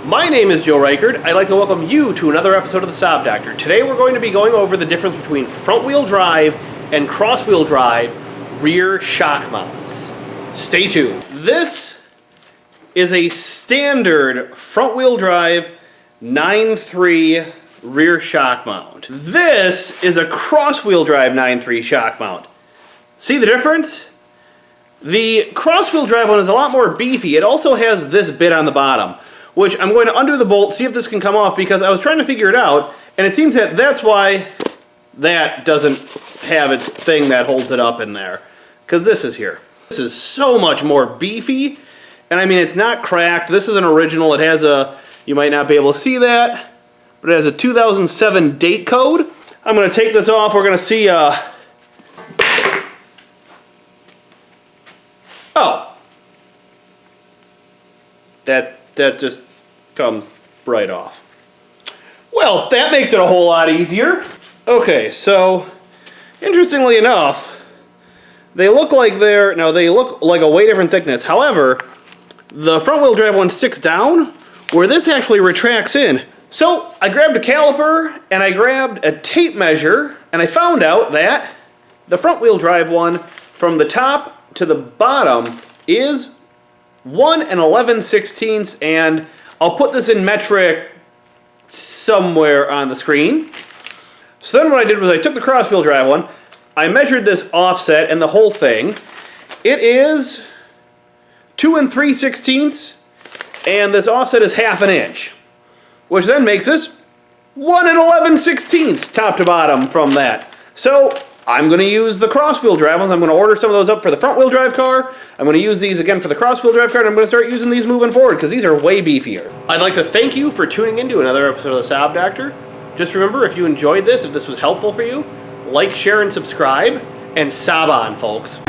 My name is Joe Reichard. I'd like to welcome you to another episode of the Saab Doctor. Today we're going to be going over the difference between front-wheel drive and cross-wheel drive rear shock mounts. Stay tuned. This is a standard front-wheel drive 9.3 rear shock mount. This is a cross-wheel drive 9.3 shock mount. See the difference? The cross-wheel drive one is a lot more beefy. It also has this bit on the bottom, which I'm going to undo the bolt, see if this can come off, because I was trying to figure it out, and it seems that that's why that doesn't have its thing that holds it up in there. Because this is here. This is so much more beefy, and I mean, it's not cracked. This is an original. It has a, you might not be able to see that, but it has a 2007 date code. I'm going to take this off. We're going to see, oh. That just comes right off. Well, that makes it a whole lot easier. Okay, so, interestingly enough, they look like they look like a way different thickness. However, the front-wheel drive one sticks down, where this actually retracts in. So, I grabbed a caliper, and I grabbed a tape measure, and I found out that the front-wheel drive one, from the top to the bottom, is 1 11/16, and I'll put this in metric somewhere on the screen. So then what I did was I took the cross-wheel drive one, I measured this offset and the whole thing. It is 2 3/16, and this offset is 1/2 inch, which then makes this 1 11/16 top to bottom from that. So I'm going to use the cross-wheel drive ones. I'm going to order some of those up for the front-wheel drive car. I'm going to use these again for the cross-wheel drive car, and I'm going to start using these moving forward because these are way beefier. I'd like to thank you for tuning into another episode of the Saab Doctor. Just remember, if you enjoyed this, if this was helpful for you, like, share, and subscribe, and Saab on, folks.